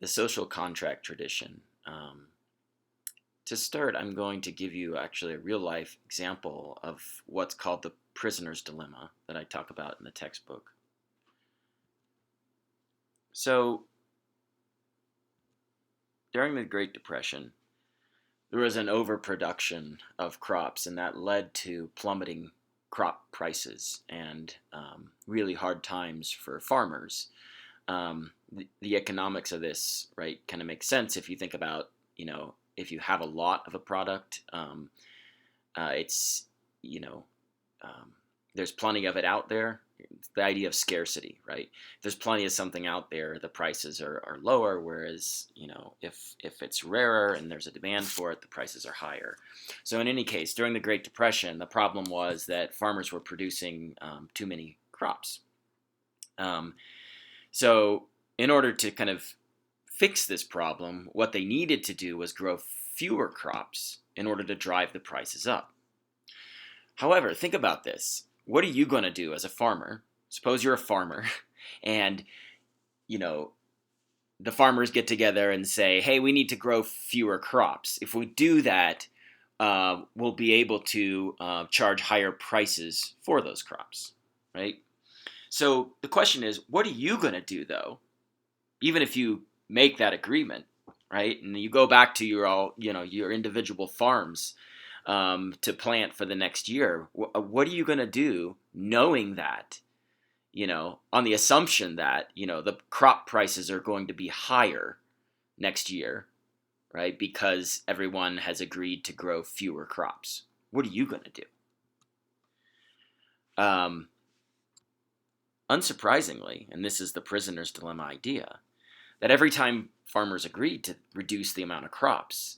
the social contract tradition. To start, I'm going to give you actually a real life example of what's called the prisoner's dilemma that I talk about in the textbook. So, during the Great Depression, there was an overproduction of crops, and that led to plummeting crop prices and really hard times for farmers. The economics of this, right, kind of makes sense if you think about, if you have a lot of a product, it's, there's plenty of it out there. It's the idea of scarcity, right? If there's plenty of something out there, the prices are lower, whereas, if it's rarer and there's a demand for it, the prices are higher. So in any case, during the Great Depression, the problem was that farmers were producing too many crops. So in order to kind of fix this problem, what they needed to do was grow fewer crops in order to drive the prices up. However, think about this. What are you going to do as a farmer? Suppose you're a farmer and, the farmers get together and say, hey, we need to grow fewer crops. If we do that, we'll be able to charge higher prices for those crops, right? So the question is, what are you going to do, though, even if you make that agreement, right? And you go back to your individual farms to plant for the next year. What are you going to do knowing that, on the assumption that, the crop prices are going to be higher next year, right? Because everyone has agreed to grow fewer crops. What are you going to do? Unsurprisingly, and this is the prisoner's dilemma idea, that every time farmers agreed to reduce the amount of crops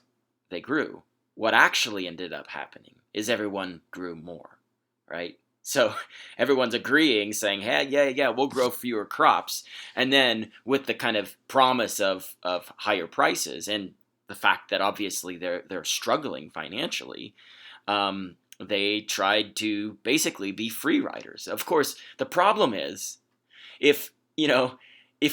they grew, what actually ended up happening is everyone grew more, right? So everyone's agreeing, saying, hey, yeah, we'll grow fewer crops. And then with the kind of promise of higher prices and the fact that obviously they're struggling financially, they tried to basically be free riders. Of course, the problem is if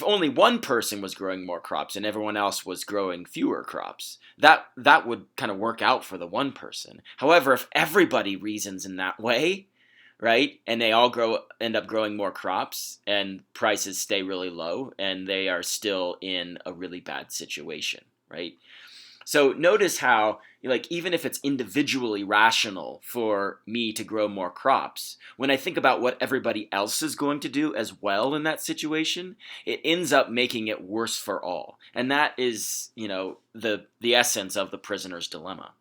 only one person was growing more crops and everyone else was growing fewer crops, that would kind of work out for the one person. However, if everybody reasons in that way, right, and they all end up growing more crops and prices stay really low and they are still in a really bad situation, right? So notice how, even if it's individually rational for me to grow more crops, when I think about what everybody else is going to do as well in that situation, it ends up making it worse for all. And that is, the essence of the prisoner's dilemma.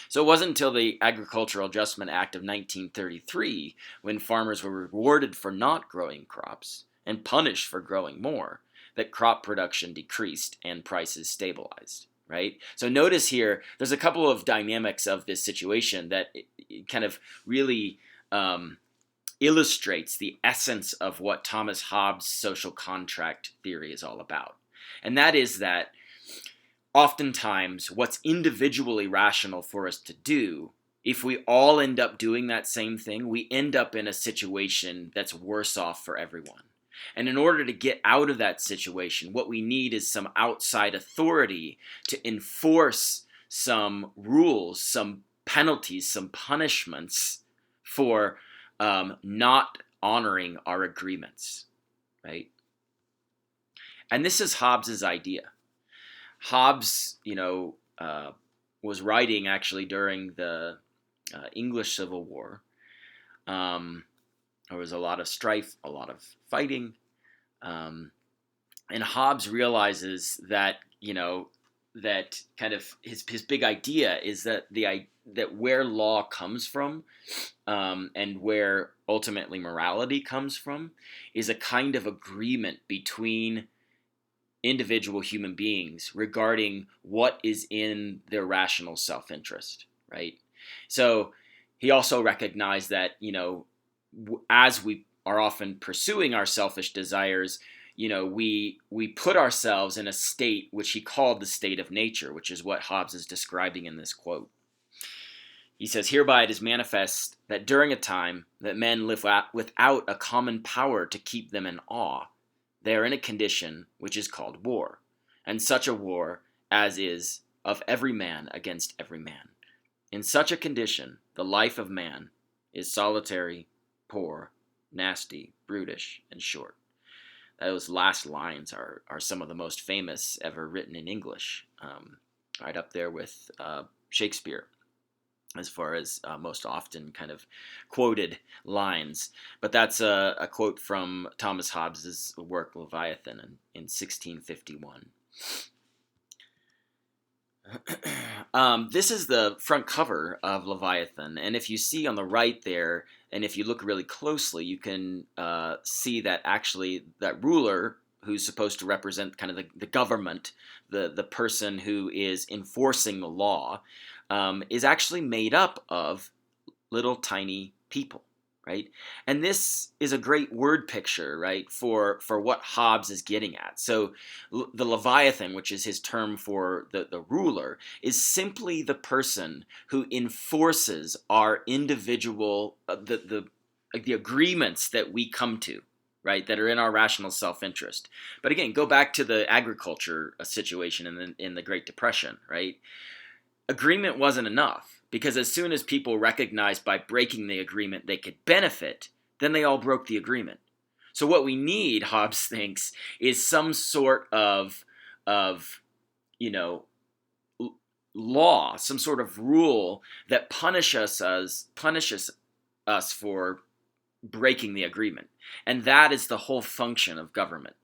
So it wasn't until the Agricultural Adjustment Act of 1933, when farmers were rewarded for not growing crops and punished for growing more, that crop production decreased and prices stabilized. Right? So notice here, there's a couple of dynamics of this situation that it kind of really illustrates the essence of what Thomas Hobbes' social contract theory is all about. And that is that oftentimes what's individually rational for us to do, if we all end up doing that same thing, we end up in a situation that's worse off for everyone. And in order to get out of that situation, what we need is some outside authority to enforce some rules, some penalties, some punishments for not honoring our agreements, right? And this is Hobbes' idea. Hobbes, was writing actually during the English Civil War. There was a lot of strife, a lot of fighting, and Hobbes realizes that that kind of his big idea is that that where law comes from, and where ultimately morality comes from, is a kind of agreement between individual human beings regarding what is in their rational self-interest, right? So he also recognized that as we are often pursuing our selfish desires, we put ourselves in a state which he called the state of nature, which is what Hobbes is describing in this quote. He says, "Hereby it is manifest that during a time that men live without a common power to keep them in awe, they are in a condition which is called war. and such a war as is of every man against every man. In such a condition, the life of man is solitary, poor, nasty, brutish, and short. Those last lines are some of the most famous ever written in English, right up there with Shakespeare, as far as most often kind of quoted lines. But that's a quote from Thomas Hobbes' work Leviathan in 1651. This is the front cover of Leviathan, and if you see on the right there, and if you look really closely, you can see that actually that ruler, who's supposed to represent kind of the government, the person who is enforcing the law, is actually made up of little tiny people, right? And this is a great word picture, right, for what Hobbes is getting at. So the Leviathan, which is his term for the ruler, is simply the person who enforces our individual, the agreements that we come to, right, that are in our rational self-interest. But again, go back to the agriculture situation in the Great Depression, right? Agreement wasn't enough. Because as soon as people recognized by breaking the agreement they could benefit, then they all broke the agreement. So what we need, Hobbes thinks, is some sort of law, some sort of rule that punishes us for breaking the agreement. And that is the whole function of government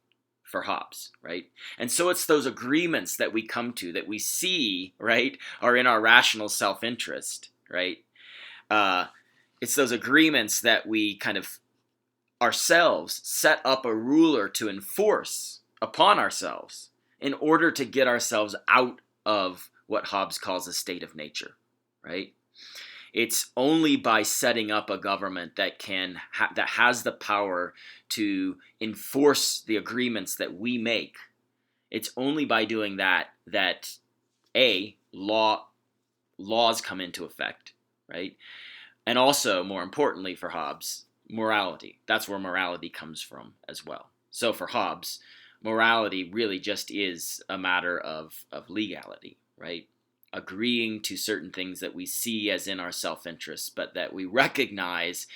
for Hobbes, right? And so it's those agreements that we come to, that we see, right, are in our rational self-interest, right? It's those agreements that we kind of ourselves set up a ruler to enforce upon ourselves in order to get ourselves out of what Hobbes calls a state of nature, right? It's only by setting up a government that that has the power to enforce the agreements that we make. It's only by doing that laws come into effect, right? And also, more importantly for Hobbes, morality. That's where morality comes from as well. So for Hobbes, morality really just is a matter of legality, right? Agreeing to certain things that we see as in our self-interest, but that we recognize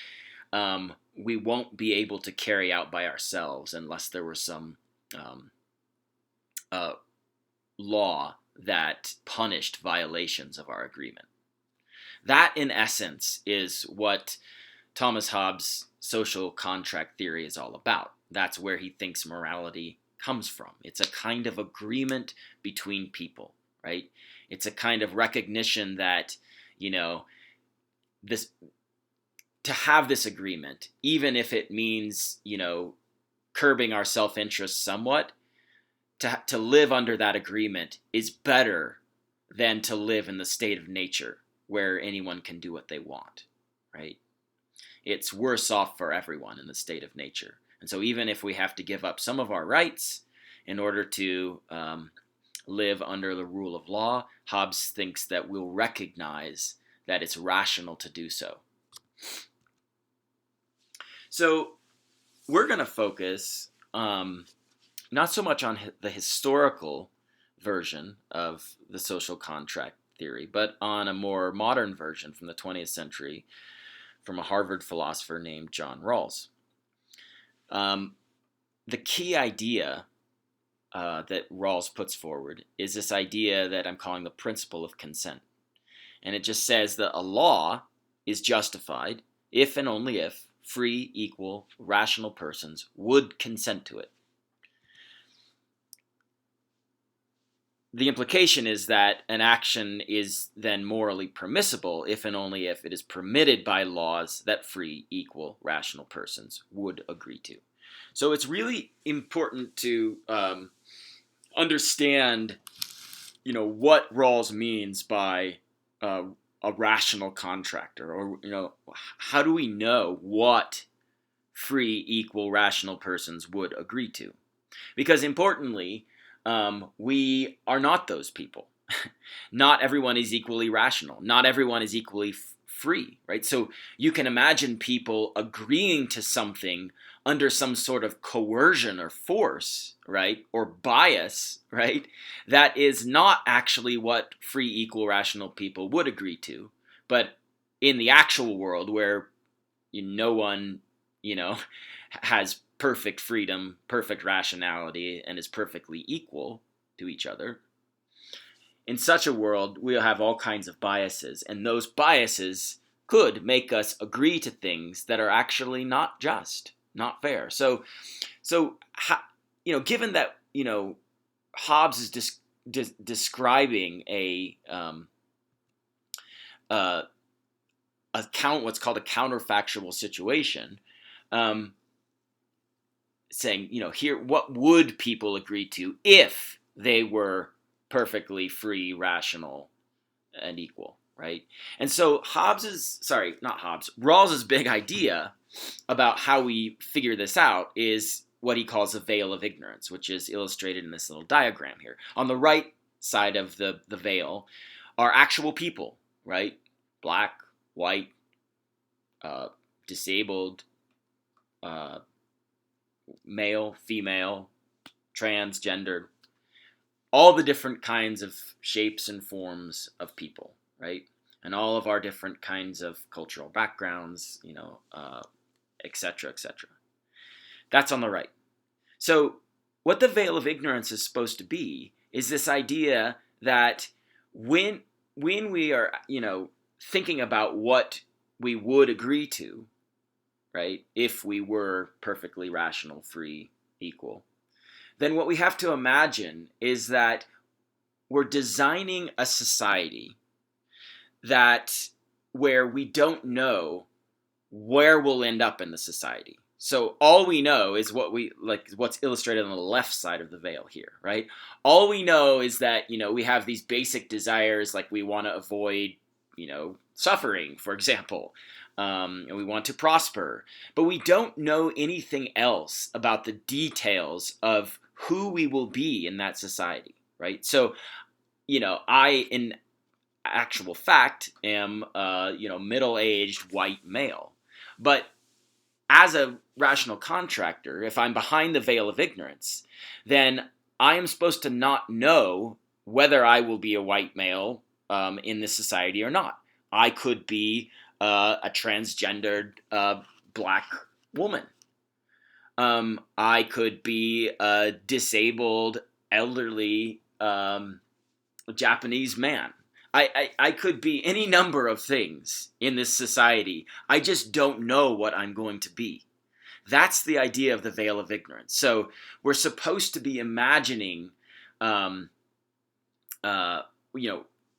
we won't be able to carry out by ourselves unless there was some law that punished violations of our agreement. That, in essence, is what Thomas Hobbes' social contract theory is all about. That's where he thinks morality comes from. It's a kind of agreement between people, right? It's a kind of recognition that, to have this agreement, even if it means, curbing our self-interest somewhat, to live under that agreement is better than to live in the state of nature where anyone can do what they want, right? It's worse off for everyone in the state of nature. And so even if we have to give up some of our rights in order to live under the rule of law, Hobbes thinks that we'll recognize that it's rational to do so. So we're going to focus not so much on the historical version of the social contract theory, but on a more modern version from the 20th century from a Harvard philosopher named John Rawls. The key idea that Rawls puts forward is this idea that I'm calling the principle of consent. And it just says that a law is justified if and only if free, equal, rational persons would consent to it. The implication is that an action is then morally permissible if and only if it is permitted by laws that free, equal, rational persons would agree to. So it's really important to understand, what Rawls means by a rational contractor, or how do we know what free, equal, rational persons would agree to? Because importantly, we are not those people. Not everyone is equally rational. Not everyone is equally free, right? So you can imagine people agreeing to something under some sort of coercion or force, right, or bias, right, that is not actually what free, equal, rational people would agree to. But in the actual world where no one, has perfect freedom, perfect rationality, and is perfectly equal to each other, in such a world, we'll have all kinds of biases, and those biases could make us agree to things that are actually not just, not fair. So, given that Hobbes is describing what's called a counterfactual situation, saying, here, what would people agree to if they were perfectly free, rational, and equal, right? And so Rawls's big idea about how we figure this out is what he calls the veil of ignorance, which is illustrated in this little diagram here. On the right side of the veil are actual people, right? Black, white, disabled, male, female, transgendered, all the different kinds of shapes and forms of people, right? And all of our different kinds of cultural backgrounds, et cetera, et cetera. That's on the right. So what the veil of ignorance is supposed to be is this idea that when we are, thinking about what we would agree to, right, if we were perfectly rational, free, equal, then what we have to imagine is that we're designing a society where we don't know where we'll end up in the society. So all we know is what's illustrated on the left side of the veil here, right? All we know is that, we have these basic desires, like we want to avoid, suffering, for example, and we want to prosper, but we don't know anything else about the details of who we will be in that society, right? So, I, in actual fact, am, middle-aged white male, but as a rational contractor, if I'm behind the veil of ignorance, then I am supposed to not know whether I will be a white male in this society or not. I could be a transgendered black woman. I could be a disabled, elderly Japanese man. I could be any number of things in this society. I just don't know what I'm going to be. That's the idea of the veil of ignorance. So we're supposed to be imagining,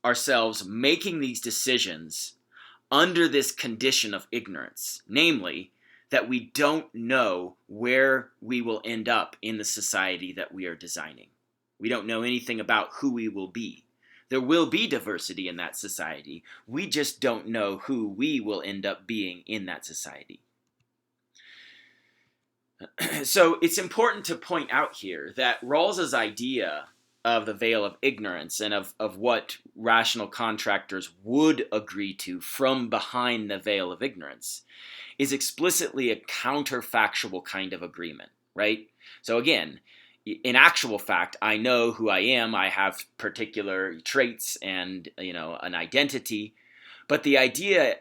ourselves making these decisions under this condition of ignorance, namely that we don't know where we will end up in the society that we are designing. We don't know anything about who we will be. There will be diversity in that society. We just don't know who we will end up being in that society. So it's important to point out here that Rawls's idea of the veil of ignorance and of what rational contractors would agree to from behind the veil of ignorance is explicitly a counterfactual kind of agreement, right? So again, in actual fact, I know who I am. I have particular traits and, an identity. But the idea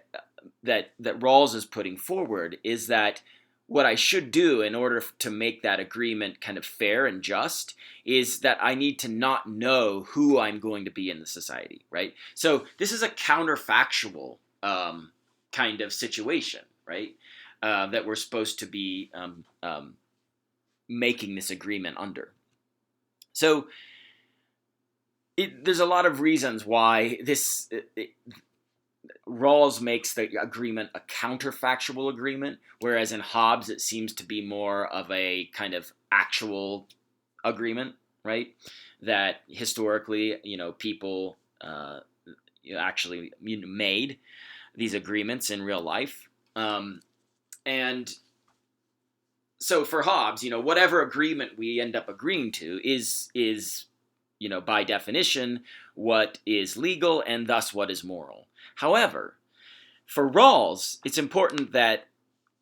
that Rawls is putting forward is that what I should do in order to make that agreement kind of fair and just is that I need to not know who I'm going to be in the society, right? So this is a counterfactual kind of situation, right? That we're supposed to be making this agreement under. So there's a lot of reasons why Rawls makes the agreement a counterfactual agreement, whereas in Hobbes it seems to be more of a kind of actual agreement, right? That historically, people actually made these agreements in real life. And so for Hobbes, whatever agreement we end up agreeing to is by definition what is legal and thus what is moral. However, for Rawls, it's important that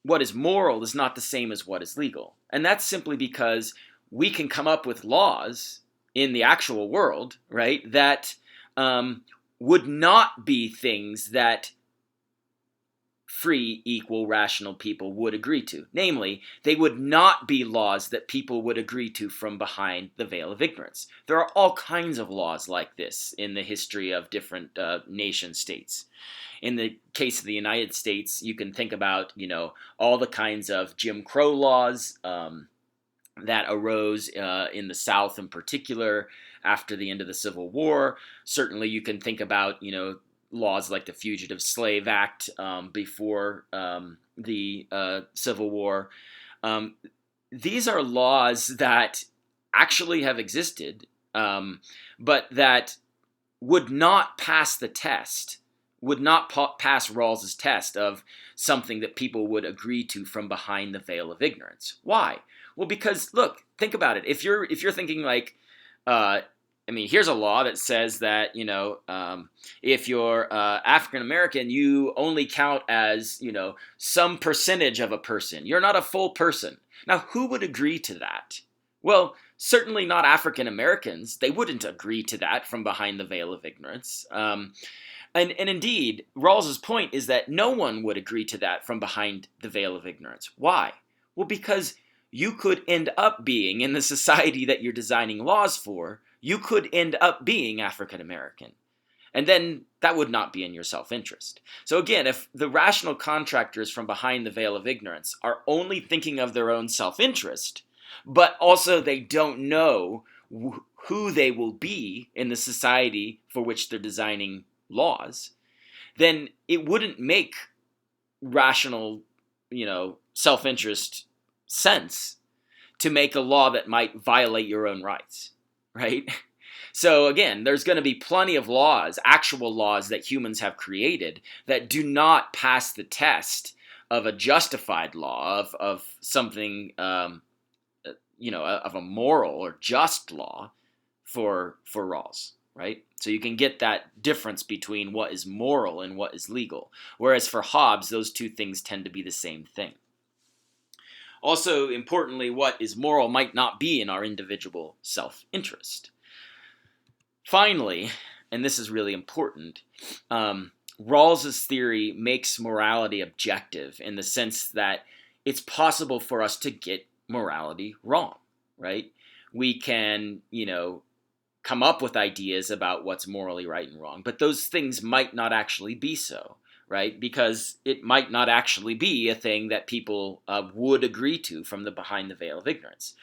what is moral is not the same as what is legal. And that's simply because we can come up with laws in the actual world, right, that would not be things that free, equal, rational people would agree to. Namely, they would not be laws that people would agree to from behind the veil of ignorance. There are all kinds of laws like this in the history of different nation states. In the case of the United States, you can think about, all the kinds of Jim Crow laws that arose in the South in particular after the end of the Civil War. Certainly you can think about, laws like the Fugitive Slave Act before the Civil War. These are laws that actually have existed, but that would not pass the test, would not pass Rawls's test of something that people would agree to from behind the veil of ignorance. Why? Well, because look, think about it. If you're thinking like, here's a law that says that, if you're African American, you only count as, some percentage of a person. You're not a full person. Now, who would agree to that? Well, certainly not African Americans. They wouldn't agree to that from behind the veil of ignorance. And indeed, Rawls's point is that no one would agree to that from behind the veil of ignorance. Why? Well, because you could end up being, in the society that you're designing laws for, you could end up being African American. And then that would not be in your self-interest. So again, if the rational contractors from behind the veil of ignorance are only thinking of their own self-interest, but also they don't know who they will be in the society for which they're designing laws, then it wouldn't make rational, self-interest sense to make a law that might violate your own rights, right? So again, there's going to be plenty of laws, actual laws that humans have created that do not pass the test of a justified law, of something, of a moral or just law for Rawls, right? So you can get that difference between what is moral and what is legal. Whereas for Hobbes, those two things tend to be the same thing. Also, importantly, what is moral might not be in our individual self-interest. Finally, and this is really important, Rawls's theory makes morality objective in the sense that it's possible for us to get morality wrong, right? We can, come up with ideas about what's morally right and wrong, but those things might not actually be so, right? Because it might not actually be a thing that people would agree to from the behind the veil of ignorance.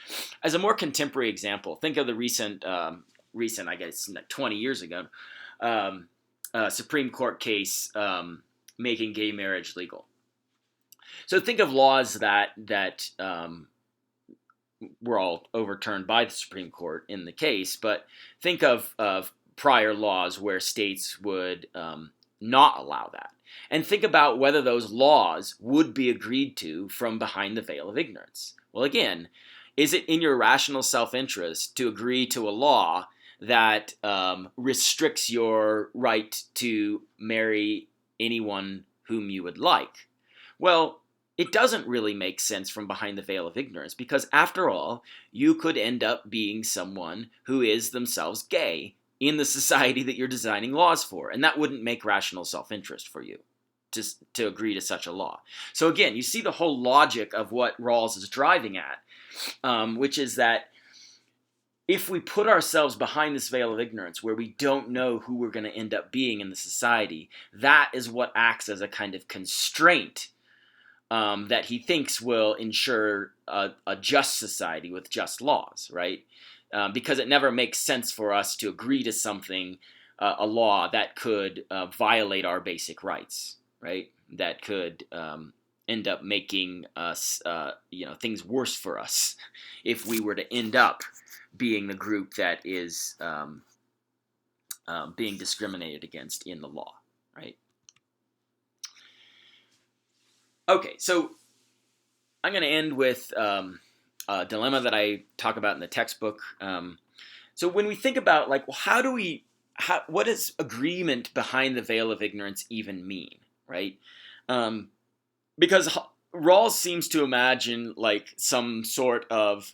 As a more contemporary example, think of the recent, I guess, 20 years ago, Supreme Court case making gay marriage legal. So think of laws that were all overturned by the Supreme Court in the case, but think of prior laws where states would not allow that. And think about whether those laws would be agreed to from behind the veil of ignorance. Well, again, is it in your rational self-interest to agree to a law that restricts your right to marry anyone whom you would like? Well, it doesn't really make sense from behind the veil of ignorance because, after all, you could end up being someone who is themselves gay in the society that you're designing laws for, and that wouldn't make rational self-interest for you to agree to such a law. So again, you see the whole logic of what Rawls is driving at, which is that if we put ourselves behind this veil of ignorance where we don't know who we're going to end up being in the society, that is what acts as a kind of constraint that he thinks will ensure a just society with just laws, right? Because it never makes sense for us to agree to something, a law that could violate our basic rights, right? That could end up making us, things worse for us if we were to end up being the group that is being discriminated against in the law, right? Okay, so I'm going to end with a dilemma that I talk about in the textbook. So when we think about, like, well, what does agreement behind the veil of ignorance even mean, right? Because Rawls seems to imagine like some sort of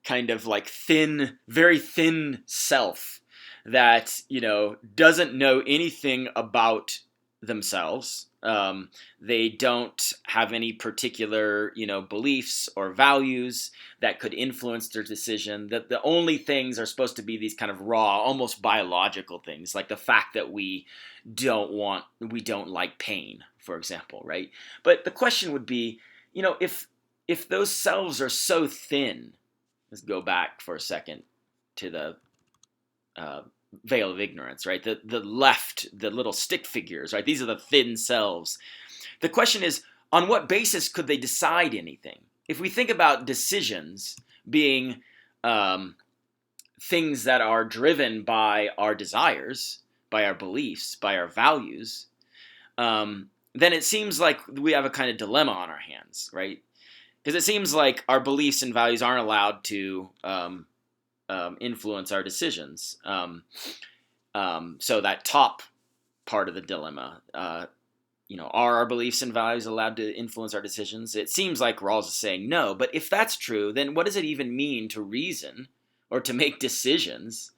kind of like thin, very thin self that, doesn't know anything about themselves. They don't have any particular, beliefs or values that could influence their decision. That the only things are supposed to be these kind of raw, almost biological things, like the fact that we don't like pain, for example, right? But the question would be, if those selves are so thin, let's go back for a second to the veil of ignorance, right? The left, the little stick figures, right? These are the thin selves. The question is, on what basis could they decide anything? If we think about decisions being things that are driven by our desires, by our beliefs, by our values, then it seems like we have a kind of dilemma on our hands, right? Because it seems like our beliefs and values aren't allowed to influence our decisions. So that top part of the dilemma, are our beliefs and values allowed to influence our decisions? It seems like Rawls is saying no, but if that's true, then what does it even mean to reason or to make decisions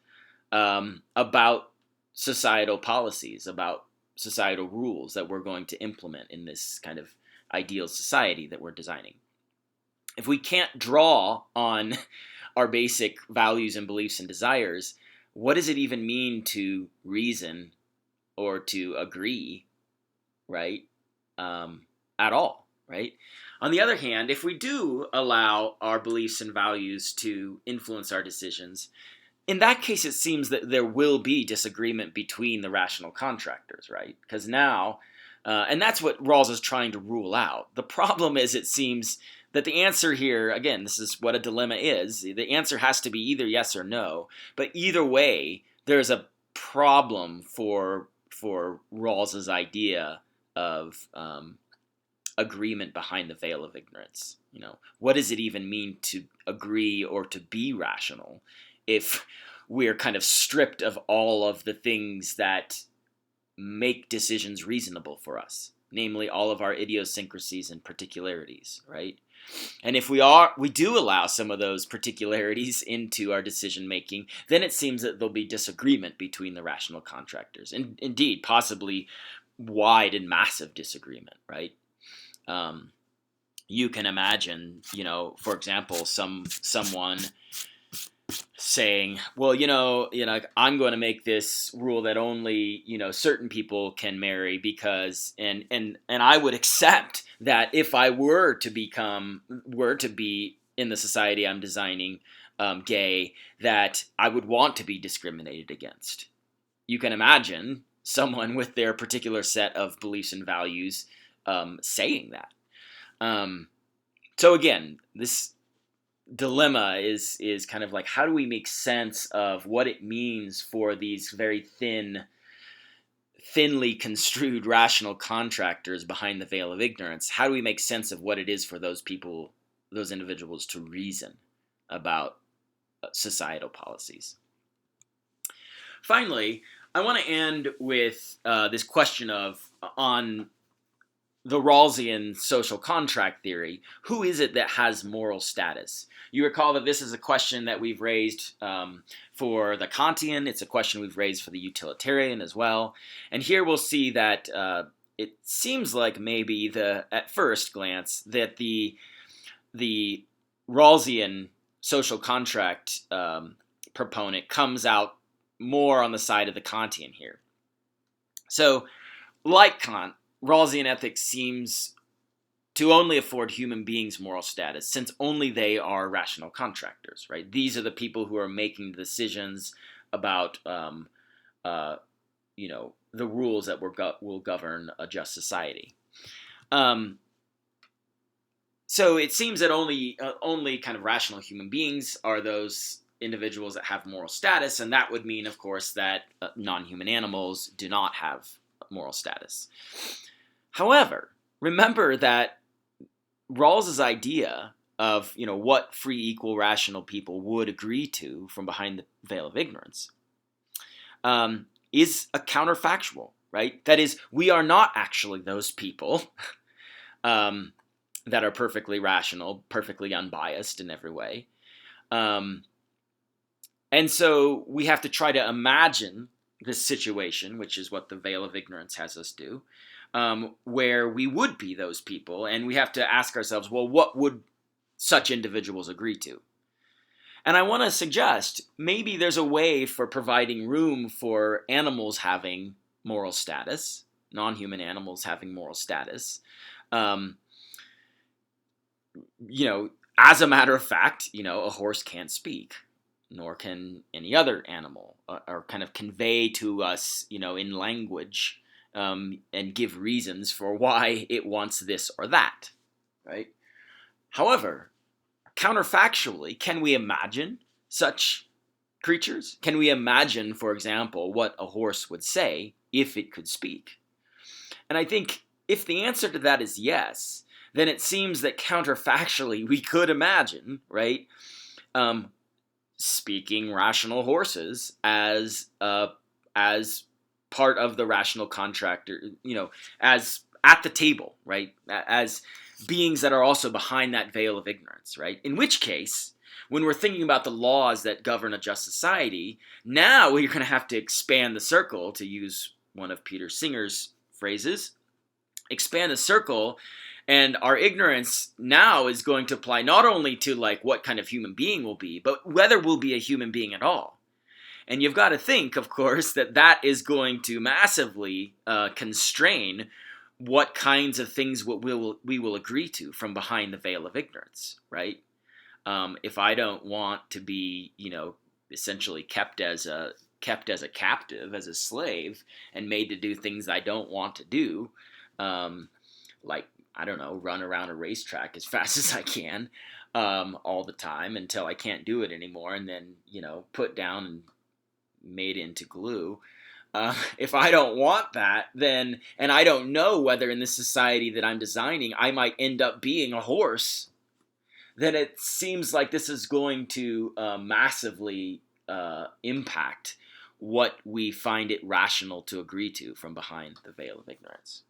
about societal policies, about societal rules that we're going to implement in this kind of ideal society that we're designing? If we can't draw on our basic values and beliefs and desires, what does it even mean to reason or to agree, right? At all, right? On the other hand, if we do allow our beliefs and values to influence our decisions, in that case, it seems that there will be disagreement between the rational contractors, right? Because now, and that's what Rawls is trying to rule out. The problem is, it seems that the answer here, again, this is what a dilemma is. The answer has to be either yes or no. But either way, there's a problem for Rawls's idea of agreement behind the veil of ignorance. What does it even mean to agree or to be rational if we're kind of stripped of all of the things that make decisions reasonable for us, namely all of our idiosyncrasies and particularities, right? And if we do allow some of those particularities into our decision making, then it seems that there'll be disagreement between the rational contractors, and indeed possibly wide and massive disagreement, right? You can imagine, for example, someone saying, well, I'm going to make this rule that only, certain people can marry because, and I would accept that if I were to be in the society I'm designing, gay, that I would want to be discriminated against. You can imagine someone with their particular set of beliefs and values saying that. So again, this dilemma is kind of like, how do we make sense of what it means for these very thinly construed rational contractors behind the veil of ignorance? How do we make sense of what it is for those people, those individuals, to reason about societal policies? Finally, I want to end with this question on the Rawlsian social contract theory, who is it that has moral status? You recall that this is a question that we've raised for the Kantian. It's a question we've raised for the utilitarian as well. And here we'll see that it seems like maybe at first glance that the Rawlsian social contract proponent comes out more on the side of the Kantian here. So, like Kant, Rawlsian ethics seems to only afford human beings moral status, since only they are rational contractors, right? These are the people who are making decisions about, the rules that will govern a just society. So it seems that only kind of rational human beings are those individuals that have moral status, and that would mean, of course, that non-human animals do not have moral status. However, remember that Rawls's idea of, what free, equal, rational people would agree to from behind the veil of ignorance is a counterfactual, right? That is, we are not actually those people. that are perfectly rational, perfectly unbiased in every way. And so we have to try to imagine this situation, which is what the veil of ignorance has us do, where we would be those people, and we have to ask ourselves, well, what would such individuals agree to? And I want to suggest maybe there's a way for providing room for animals having moral status, non-human animals having moral status. As a matter of fact, a horse can't speak, nor can any other animal, or kind of convey to us, in language, and give reasons for why it wants this or that, right? However, counterfactually, can we imagine such creatures? Can we imagine, for example, what a horse would say if it could speak? And I think if the answer to that is yes, then it seems that counterfactually we could imagine, right, speaking rational horses as part of the rational contract, as at the table, right, as beings that are also behind that veil of ignorance, right? In which case, when we're thinking about the laws that govern a just society, now we're going to have to expand the circle, to use one of Peter Singer's phrases, expand the circle, and our ignorance now is going to apply not only to like what kind of human being we'll be, but whether we'll be a human being at all. And you've got to think, of course, that is going to massively constrain what kinds of things we will agree to from behind the veil of ignorance, right? If I don't want to be, essentially kept as a captive, as a slave, and made to do things I don't want to do, like, I don't know, run around a racetrack as fast as I can all the time until I can't do it anymore, and then, put down and made into glue. If I don't want that, then, and I don't know whether in this society that I'm designing I might end up being a horse, then it seems like this is going to massively impact what we find it rational to agree to from behind the veil of ignorance.